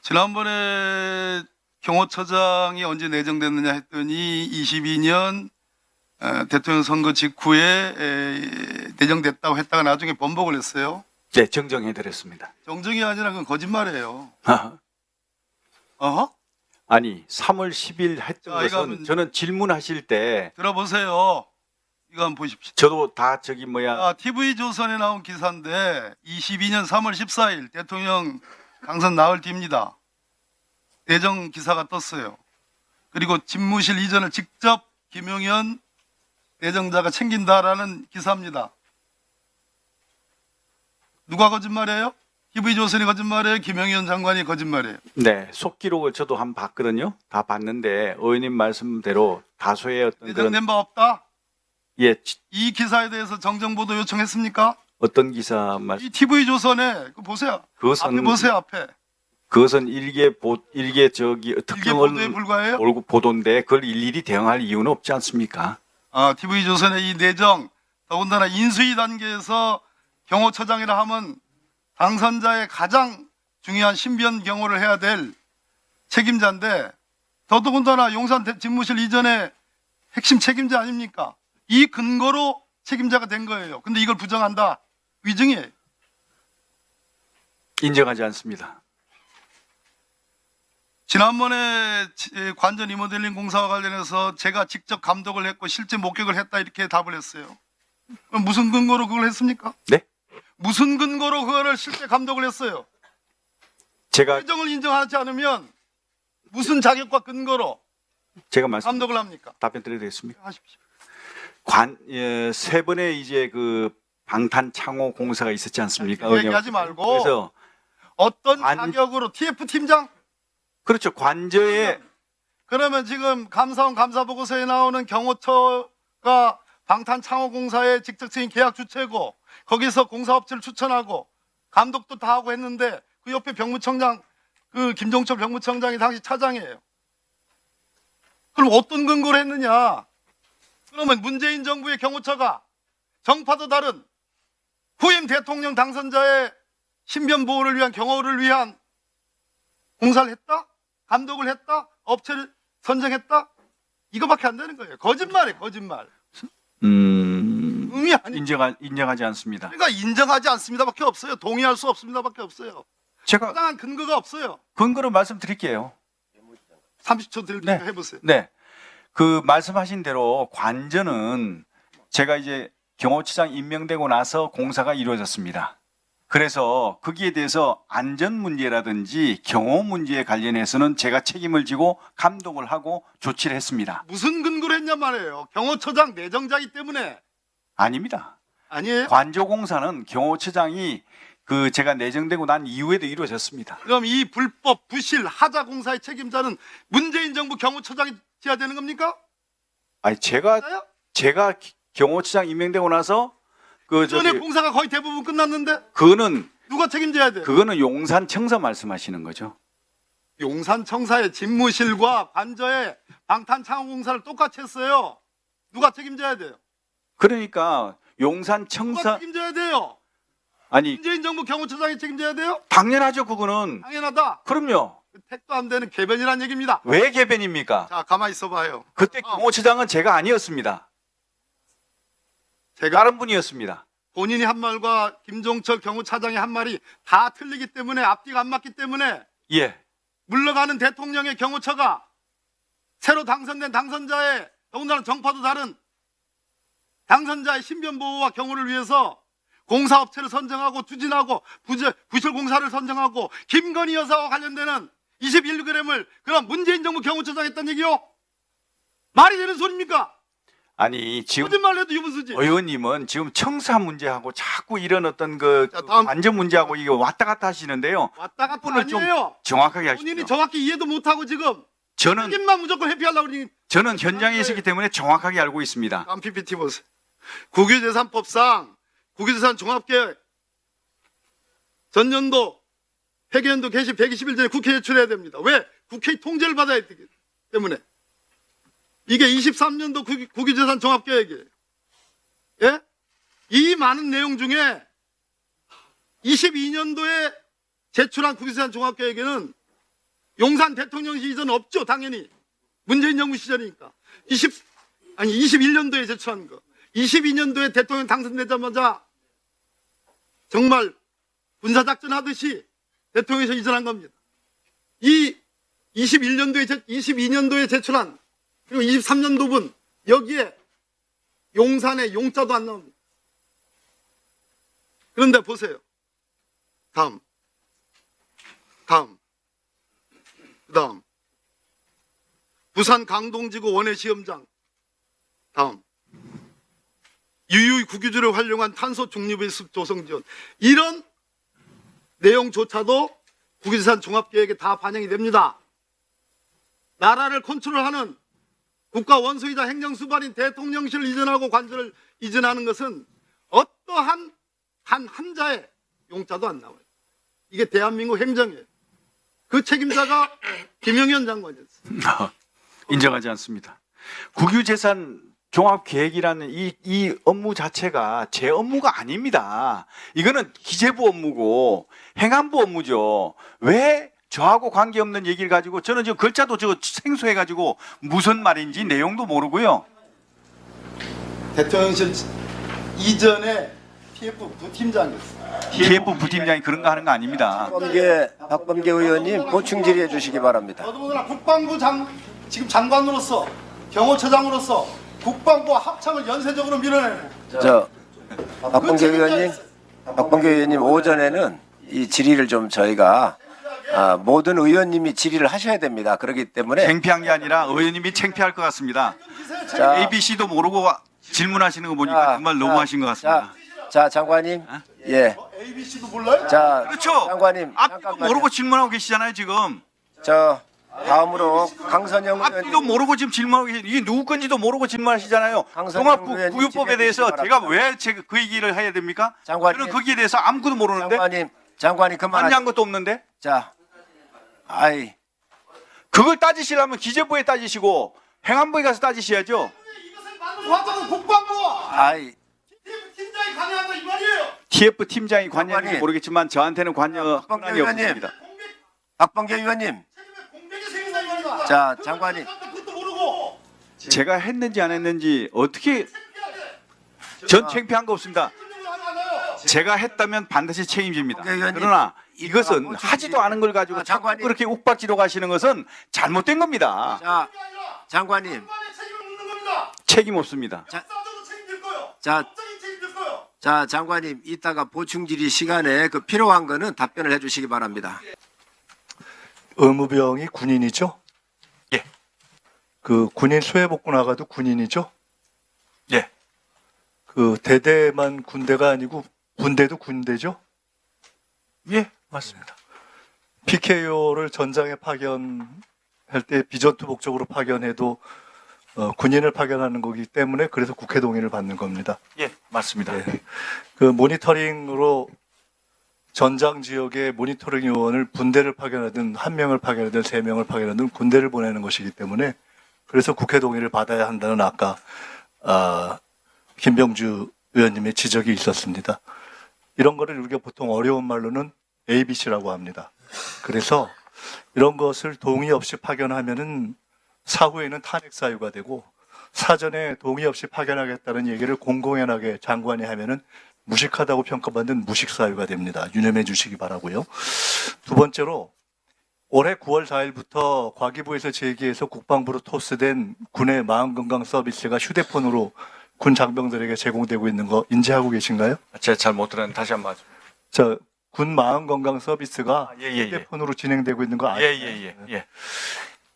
지난번에 경호처장이 언제 내정됐느냐 했더니 22년 대통령 선거 직후에 내정됐다고 했다가 나중에 번복을 했어요. 네, 정정해드렸습니다. 정정이 아니라 그건 거짓말이에요. 아니, 3월 10일 했던 자, 이거 것은 한번 저는 질문하실 때 들어보세요. 이거 한번 보십시오. 저도 다 TV조선에 나온 기사인데 22년 3월 14일 대통령 당선 나흘 뒤입니다. 내정 기사가 떴어요. 그리고 집무실 이전을 직접 김용현 내정자가 챙긴다라는 기사입니다. 누가 거짓말이에요? TV조선이 거짓말이에요? 김용현 장관이 거짓말이에요? 네, 속기록을 저도 한번 봤거든요. 다 봤는데 의원님 말씀대로 다소의 어떤 내정된 바 없다? 예, 이 기사에 대해서 정정보도 요청했습니까? 어떤 기사 말씀? 이 TV조선에 그거 보세요. 앞에 보세요, 앞에. 그것은 일개 이게 특정 보도에 불과해요? 보도인데 그걸 일일이 대응할 이유는 없지 않습니까? TV조선의 이 내정, 더군다나 인수위 단계에서 경호처장이라 하면 당선자의 가장 중요한 신변 경호를 해야 될 책임자인데 더더군다나 용산 집무실 이전에 핵심 책임자 아닙니까? 이 근거로 책임자가 된 거예요. 근데 이걸 부정한다. 위증이에요. 인정하지 않습니다. 지난번에 관전 리모델링 공사와 관련해서 제가 직접 감독을 했고 실제 목격을 했다 이렇게 답을 했어요. 그럼 무슨 근거로 그걸 했습니까? 네? 무슨 근거로 그거를 실제 감독을 했어요? 제가 내정을 인정하지 않으면 무슨 자격과 근거로 감독을 합니까? 답변 드리겠습니다. 하십시오. 세 번의 이제 그 방탄 창호 공사가 있었지 않습니까? 얘기하지 말고 그래서 어떤 자격으로 TF 팀장? 그렇죠. 관저에 그러면 지금 감사원 감사 보고서에 나오는 경호처가 방탄 창호 공사의 직접적인 계약 주체고 거기서 공사업체를 추천하고 감독도 다 하고 했는데 그 옆에 병무청장 그 김종철 병무청장이 당시 차장이에요. 그럼 어떤 근거로 했느냐? 그러면 문재인 정부의 경호처가 정파도 다른 후임 대통령 당선자의 신변 보호를 위한 경호를 위한 공사를 했다? 감독을 했다? 업체를 선정했다? 이거밖에 안 되는 거예요. 거짓말이에요, 거짓말. 의미 아니. 인정하지 않습니다. 그러니까 인정하지 않습니다밖에 없어요. 동의할 수 없습니다밖에 없어요. 제가 타당한 근거가 없어요. 근거로 말씀드릴게요. 30초 드릴 테니까 네. 해보세요. 네. 그 말씀하신 대로 관저는 제가 이제 경호처장 임명되고 나서 공사가 이루어졌습니다. 그래서 거기에 대해서 안전 문제라든지 경호 문제에 관련해서는 제가 책임을 지고 감독을 하고 조치를 했습니다. 무슨 근거로 했냐 말이에요. 경호처장 내정자이기 때문에. 아닙니다. 아니에요? 관저 공사는 경호처장이 그 제가 내정되고 난 이후에도 이루어졌습니다. 그럼 이 불법 부실 하자 공사의 책임자는 문재인 정부 경호처장이 지어야 되는 겁니까? 아니 제가 경호처장 임명되고 나서 전에 공사가 거의 대부분 끝났는데 그거는 누가 책임져야 돼요? 그거는 용산청사 말씀하시는 거죠. 용산청사의 집무실과 관저의 방탄창호공사를 똑같이 했어요. 누가 책임져야 돼요? 그러니까 누가 용산청사 책임져야 돼요? 아니 문재인 정부 경호처장이 책임져야 돼요? 당연하죠. 그거는 당연하다. 그럼요. 택도 안 되는 개변이라는 얘기입니다. 왜 개변입니까? 자, 가만히 있어봐요. 그때 경호처장은 제가 아니었습니다. 제가 다른 분이었습니다. 본인이 한 말과 김종철 경호차장이 한 말이 다 틀리기 때문에 앞뒤가 안 맞기 때문에 예. 물러가는 대통령의 경호처가 새로 당선된 당선자의 더군다나 정파도 다른 당선자의 신변 보호와 경호를 위해서 공사업체를 선정하고 추진하고 부실 공사를 선정하고 김건희 여사와 관련되는 21g을 그럼 문재인 정부 경호처장이 했던 얘기요? 말이 되는 소리입니까? 아니 지금 거짓말 해도 유분수지. 의원님은 지금 청사 문제하고 자꾸 이런 어떤 그 자, 다음. 관저 문제하고 이게 왔다 갔다 하시는데요. 왔다 갔다 분을 좀 아니에요. 정확하게 본인이 하십시오. 정확히 이해도 못하고 지금 저는 책임만 무조건 회피하려고 그러니 저는 현장에 있었기 때문에 정확하게 알고 있습니다. 다음 PPT 보세요. 국유재산법상 국유재산 종합계획 전년도 회계연도 개시 120일 전에 국회에 제출해야 됩니다. 왜? 국회의 통제를 받아야 되기 때문에. 이게 23년도 국유재산 종합계획이에요. 예? 이 많은 내용 중에 22년도에 제출한 국유재산 종합계획에는 용산 대통령실 이전 없죠, 당연히. 문재인 정부 시절이니까. 21년도에 제출한 거. 22년도에 대통령 당선되자마자 정말 군사작전 하듯이 대통령실 이전한 겁니다. 이 22년도에 제출한 그리고 23년도분 여기에 용산에 용자도 안 나옵니다. 그런데 보세요. 다음. 그다음. 부산 강동지구 원해시험장. 다음. 유유히 국유지를 활용한 탄소 중립의 숲 조성 지원. 이런 내용조차도 국유재산 종합계획에 다 반영이 됩니다. 나라를 컨트롤하는 국가 원수이자 행정수반인 대통령실을 이전하고 관저를 이전하는 것은 어떠한 한 한자의 용자도 안 나와요. 이게 대한민국 행정이에요. 그 책임자가 김영현 장관이었어요. 인정하지 않습니다. 국유재산 종합계획이라는 이 업무 자체가 제 업무가 아닙니다. 이거는 기재부 업무고 행안부 업무죠. 왜 저하고 관계없는 얘기를 가지고 저는 지금 글자도 저 생소해가지고 무슨 말인지 내용도 모르고요. 대통령실 이전에 TF 부팀장이었어요. TF 부팀장이 그런 거 하는 거 아닙니다. 박범계 의원님 보충 질의해 주시기 바랍니다. 더더군다나 국방부 지금 장관으로서 경호처장으로서 국방부와 합참을 연쇄적으로 밀어내는 박범계 의원님 오전에는 이 질의를 좀 저희가 모든 의원님이 질의를 하셔야 됩니다. 그렇기 때문에 창피한 게 아니라 의원님이 창피할 것 같습니다. 자, ABC도 모르고 질문하시는 거 보니까 정말 너무하신 것 같습니다. 자, 장관님, 예, ABC도 몰라요? 자, 그렇죠. 장관님, 앞도 잠깐만요. 모르고 질문하고 계시잖아요 지금. 다음으로 강선영 앞뒤도 의원님. 모르고 지금 질문하고 계시. 이게 누구 건지도 모르고 질문하시잖아요. 강선영 의원님 종합구유법에 대해서 질의해 제가 주시기 왜 제가 그 얘기를 해야 됩니까? 장관님. 저는 거기에 대해서 아무것도 모르는데 장관님 그만하세요. 관여한 것도 없는데 자, 그걸 따지시려면 기재부에 따지시고 행안부에 가서 따지셔야죠. 이것을 만들어 왔다는 국방부와 팀장이 관여한다 이 말이에요. TF 팀장이 관여하는지 장관님. 모르겠지만 저한테는 관여 박범계 권한이 의원님. 없습니다. 박범계 의원님, 공백이 생긴다 이 말이야. 자, 장관님. 그것도 모르고 제가 했는지 안 했는지 어떻게 전 창피한 거 없습니다. 제가 했다면 반드시 책임집니다. 박범계 의원님. 그러나 이것은 보충 하지도 않은 걸 가지고 자꾸 장관님. 그렇게 욱박지로 가시는 것은 잘못된 겁니다. 자, 장관님, 국방의 책임을 묻는 겁니다. 책임 없습니다. 역사적으로 책임질 거요. 자, 법적인 책임질 거요. 자, 장관님, 이따가 보충 질의 시간에 그 필요한 거는 답변을 해주시기 바랍니다. 의무병이 군인이죠? 예. 그 군인 수해복구 나가도 군인이죠? 예. 그 대대만 군대가 아니고 군대도 군대죠? 예, 맞습니다. PKO를 전장에 파견할 때 비전투 목적으로 파견해도 군인을 파견하는 거기 때문에 그래서 국회 동의를 받는 겁니다. 예, 맞습니다. 예. 그 모니터링으로 전장 지역에 모니터링 요원을 분대를 파견하든 한 명을 파견하든 세 명을 파견하든 군대를 보내는 것이기 때문에 그래서 국회 동의를 받아야 한다는 아까 김병주 의원님의 지적이 있었습니다. 이런 거를 우리가 보통 어려운 말로는 ABC라고 합니다. 그래서 이런 것을 동의 없이 파견하면은 사후에는 탄핵 사유가 되고 사전에 동의 없이 파견하겠다는 얘기를 공공연하게 장관이 하면은 무식하다고 평가받는 무식 사유가 됩니다. 유념해 주시기 바라고요. 두 번째로 올해 9월 4일부터 과기부에서 제기해서 국방부로 토스된 군의 마음건강 서비스가 휴대폰으로 군 장병들에게 제공되고 있는 거 인지하고 계신가요? 제가 잘 못 들었는데 다시 한번 하죠. 자, 군 마음건강 서비스가 예, 예, 예. 휴대폰으로 진행되고 있는 거 아시죠? 예.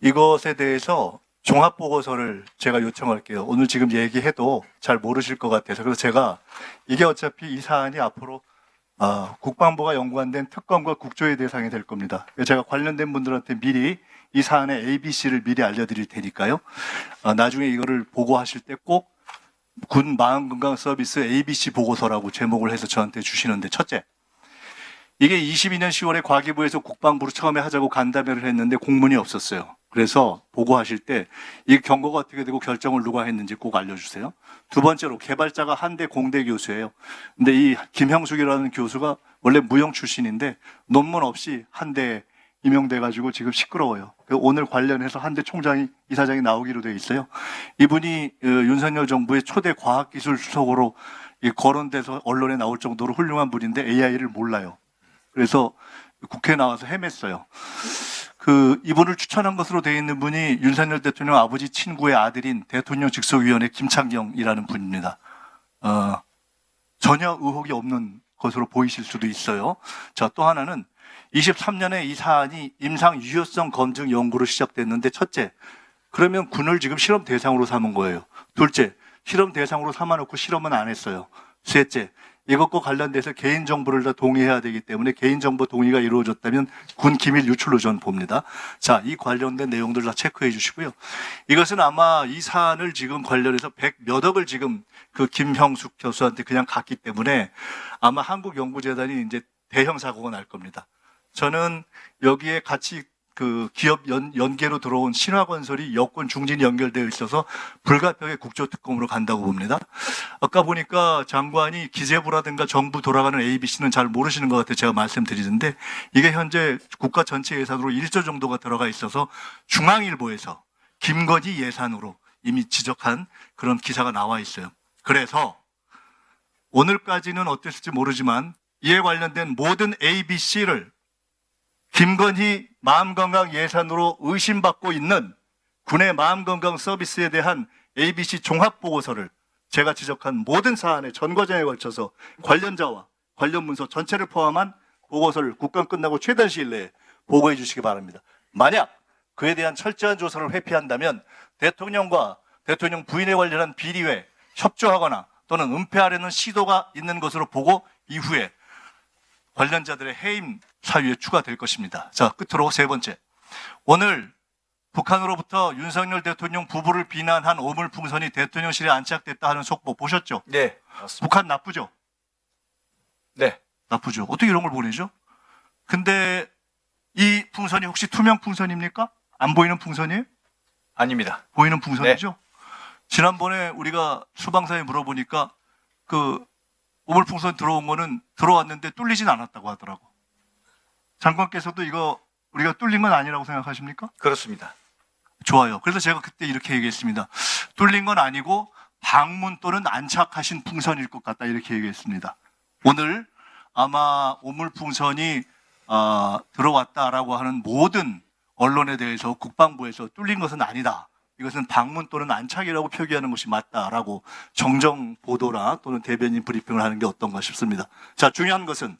이것에 대해서 종합보고서를 제가 요청할게요. 오늘 지금 얘기해도 잘 모르실 것 같아서. 그래서 제가 이게 어차피 이 사안이 앞으로 국방부가 연관된 특검과 국조의 대상이 될 겁니다. 제가 관련된 분들한테 미리 이 사안의 ABC를 미리 알려드릴 테니까요. 나중에 이거를 보고하실 때 꼭 군 마음건강 서비스 ABC 보고서라고 제목을 해서 저한테 주시는데, 첫째, 이게 22년 10월에 과기부에서 국방부로 처음에 하자고 간담회를 했는데 공문이 없었어요. 그래서 보고하실 때 이 경고가 어떻게 되고 결정을 누가 했는지 꼭 알려주세요. 두 번째로 개발자가 한대 공대 교수예요. 근데 이 김형숙이라는 교수가 원래 무용 출신인데 논문 없이 한대 임용돼가지고 지금 시끄러워요. 오늘 관련해서 한대 총장이 이사장이 나오기로 돼 있어요. 이분이 윤석열 정부의 초대 과학기술 수석으로 거론돼서 언론에 나올 정도로 훌륭한 분인데 AI를 몰라요. 그래서 국회에 나와서 헤맸어요. 이분을 추천한 것으로 되어 있는 분이 윤석열 대통령 아버지 친구의 아들인 대통령 직속위원회 김창경이라는 분입니다. 전혀 의혹이 없는 것으로 보이실 수도 있어요. 자, 또 하나는 23년에 이 사안이 임상 유효성 검증 연구로 시작됐는데, 첫째, 그러면 군을 지금 실험 대상으로 삼은 거예요. 둘째, 실험 대상으로 삼아놓고 실험은 안 했어요. 셋째, 이것과 관련돼서 개인정보를 다 동의해야 되기 때문에 개인정보 동의가 이루어졌다면 군 기밀 유출로 저는 봅니다. 자, 이 관련된 내용들 다 체크해 주시고요. 이것은 아마 이 사안을 지금 관련해서 100몇 억을 지금 김형숙 교수한테 그냥 갔기 때문에 아마 한국연구재단이 이제 대형 사고가 날 겁니다. 저는 여기에 같이 기업 연계로 들어온 신화건설이 여권 중진이 연결되어 있어서 불가피하게 국조특검으로 간다고 봅니다. 아까 보니까 장관이 기재부라든가 정부 돌아가는 ABC는 잘 모르시는 것 같아요. 제가 말씀드리는데 이게 현재 국가 전체 예산으로 1조 정도가 들어가 있어서 중앙일보에서 김건희 예산으로 이미 지적한 그런 기사가 나와 있어요. 그래서 오늘까지는 어땠을지 모르지만 이에 관련된 모든 ABC를 김건희 마음건강 예산으로 의심받고 있는 군의 마음건강 서비스에 대한 ABC 종합보고서를 제가 지적한 모든 사안의 전 과정에 걸쳐서 관련자와 관련 문서 전체를 포함한 보고서를 국감 끝나고 최단 시일 내에 보고해 주시기 바랍니다. 만약 그에 대한 철저한 조사를 회피한다면 대통령과 대통령 부인에 관련한 비리에 협조하거나 또는 은폐하려는 시도가 있는 것으로 보고 이후에 관련자들의 해임 사유에 추가될 것입니다. 자, 끝으로 세 번째. 오늘 북한으로부터 윤석열 대통령 부부를 비난한 오물풍선이 대통령실에 안착됐다 하는 속보 보셨죠? 네, 맞습니다. 북한 나쁘죠? 네. 나쁘죠. 어떻게 이런 걸 보내죠? 근데 이 풍선이 혹시 투명 풍선입니까? 안 보이는 풍선이에요? 아닙니다. 보이는 풍선이죠? 지난번에 우리가 수방사에 물어보니까 오물풍선 들어온 거는 들어왔는데 뚫리진 않았다고 하더라고. 장관께서도 이거 우리가 뚫린 건 아니라고 생각하십니까? 그렇습니다. 좋아요. 그래서 제가 그때 이렇게 얘기했습니다. 뚫린 건 아니고 방문 또는 안착하신 풍선일 것 같다 이렇게 얘기했습니다. 오늘 아마 오물풍선이 들어왔다라고 하는 모든 언론에 대해서 국방부에서 뚫린 것은 아니다. 이것은 방문 또는 안착이라고 표기하는 것이 맞다라고 정정 보도나 또는 대변인 브리핑을 하는 게 어떤가 싶습니다. 자, 중요한 것은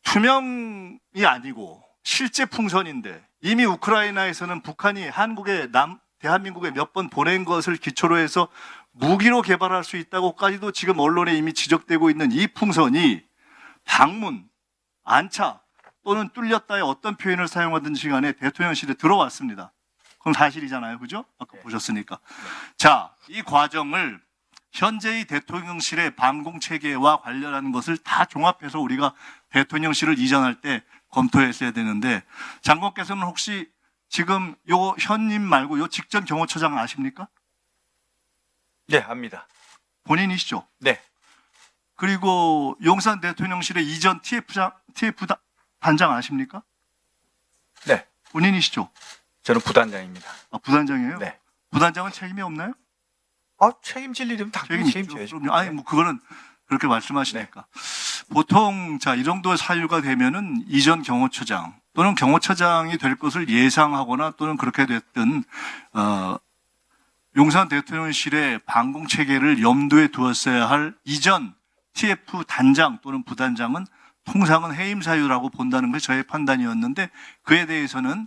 투명이 아니고 실제 풍선인데 이미 우크라이나에서는 북한이 대한민국에 몇 번 보낸 것을 기초로 해서 무기로 개발할 수 있다고까지도 지금 언론에 이미 지적되고 있는 이 풍선이 방문, 안착 또는 뚫렸다의 어떤 표현을 사용하든지 간에 대통령실에 들어왔습니다. 그건 사실이잖아요. 그죠? 아까 보셨으니까. 자, 이 과정을 현재의 대통령실의 방공체계와 관련한 것을 다 종합해서 우리가 대통령실을 이전할 때 검토했어야 되는데, 장관께서는 혹시 지금 요 현님 말고 요 직전 경호처장 아십니까? 네, 압니다. 본인이시죠? 네. 그리고 용산 대통령실의 이전 TF 단장 아십니까? 네. 본인이시죠? 저는 부단장입니다. 아, 부단장이에요? 네. 부단장은 책임이 없나요? 책임질 일이면 당연히 책임져야죠. 그럼요. 아니, 그거는 그렇게 말씀하시니까. 보통, 이 정도의 사유가 되면은 이전 경호처장 또는 경호처장이 될 것을 예상하거나 또는 그렇게 됐든, 용산 대통령실의 방공체계를 염두에 두었어야 할 이전 TF 단장 또는 부단장은 통상은 해임 사유라고 본다는 것이 저의 판단이었는데, 그에 대해서는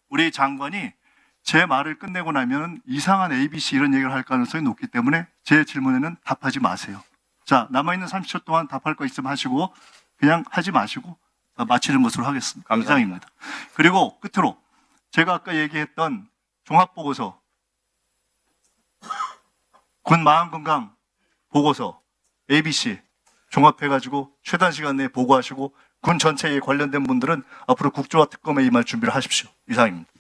우리 장관이 제 말을 끝내고 나면 이상한 ABC 이런 얘기를 할 가능성이 높기 때문에 제 질문에는 답하지 마세요. 자, 남아있는 30초 동안 답할 거 있으면 하시고 그냥 하지 마시고 마치는 것으로 하겠습니다. 감사합니다. 이상입니다. 그리고 끝으로 제가 아까 얘기했던 종합보고서, 군 마음건강 보고서 ABC 종합해가지고 최단 시간 내에 보고하시고 군 전체에 관련된 분들은 앞으로 국조와 특검에 임할 준비를 하십시오. 이상입니다.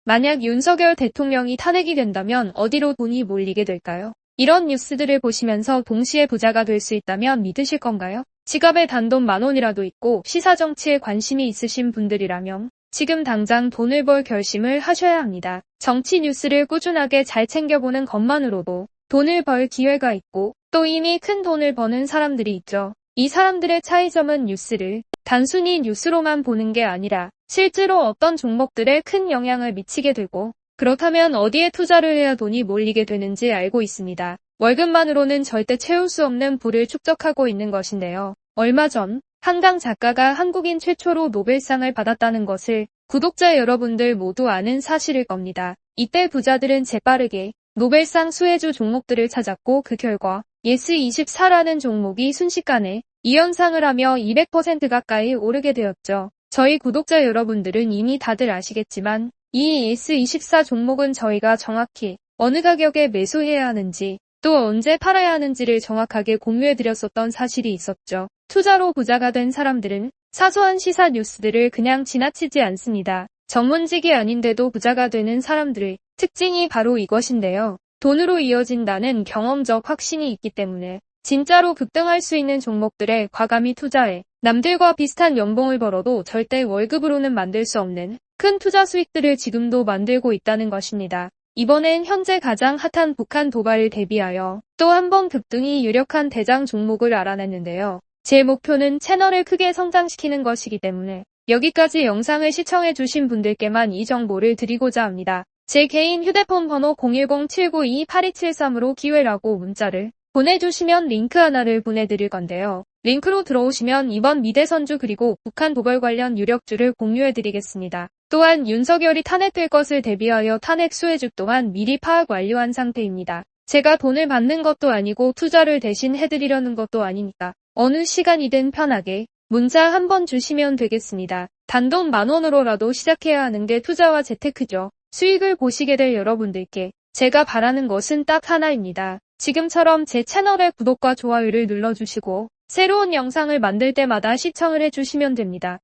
만약 윤석열 대통령이 탄핵이 된다면 어디로 돈이 몰리게 될까요? 이런 뉴스들을 보시면서 동시에 부자가 될 수 있다면 믿으실 건가요? 지갑에 단돈 10,000원이라도 있고 시사정치에 관심이 있으신 분들이라면 지금 당장 돈을 벌 결심을 하셔야 합니다. 정치 뉴스를 꾸준하게 잘 챙겨보는 것만으로도 돈을 벌 기회가 있고 또 이미 큰 돈을 버는 사람들이 있죠. 이 사람들의 차이점은 뉴스를 단순히 뉴스로만 보는 게 아니라 실제로 어떤 종목들에 큰 영향을 미치게 되고 그렇다면 어디에 투자를 해야 돈이 몰리게 되는지 알고 있습니다. 월급만으로는 절대 채울 수 없는 부를 축적하고 있는 것인데요. 얼마 전 한강 작가가 한국인 최초로 노벨상을 받았다는 것을 구독자 여러분들 모두 아는 사실일 겁니다. 이때 부자들은 재빠르게 노벨상 수혜주 종목들을 찾았고 그 결과 예스24라는 종목이 순식간에 2연상을 하며 200% 가까이 오르게 되었죠. 저희 구독자 여러분들은 이미 다들 아시겠지만 이 예스24 종목은 저희가 정확히 어느 가격에 매수해야 하는지 또 언제 팔아야 하는지를 정확하게 공유해드렸었던 사실이 있었죠. 투자로 부자가 된 사람들은 사소한 시사 뉴스들을 그냥 지나치지 않습니다. 전문직이 아닌데도 부자가 되는 사람들의 특징이 바로 이것인데요. 돈으로 이어진다는 경험적 확신이 있기 때문에 진짜로 급등할 수 있는 종목들에 과감히 투자해 남들과 비슷한 연봉을 벌어도 절대 월급으로는 만들 수 없는 큰 투자 수익들을 지금도 만들고 있다는 것입니다. 이번엔 현재 가장 핫한 북한 도발을 대비하여 또 한 번 급등이 유력한 대장 종목을 알아냈는데요. 제 목표는 채널을 크게 성장시키는 것이기 때문에 여기까지 영상을 시청해주신 분들께만 이 정보를 드리고자 합니다. 제 개인 휴대폰 번호 010-792-8273으로 기회라고 문자를 보내주시면 링크 하나를 보내드릴 건데요. 링크로 들어오시면 이번 미대선주 그리고 북한 도발 관련 유력주를 공유해드리겠습니다. 또한 윤석열이 탄핵될 것을 대비하여 탄핵 수혜주 또한 미리 파악 완료한 상태입니다. 제가 돈을 받는 것도 아니고 투자를 대신 해드리려는 것도 아니니까 어느 시간이든 편하게 문자 한번 주시면 되겠습니다. 단돈 10,000원으로라도 시작해야 하는 게 투자와 재테크죠. 수익을 보시게 될 여러분들께 제가 바라는 것은 딱 하나입니다. 지금처럼 제 채널의 구독과 좋아요를 눌러주시고 새로운 영상을 만들 때마다 시청을 해주시면 됩니다.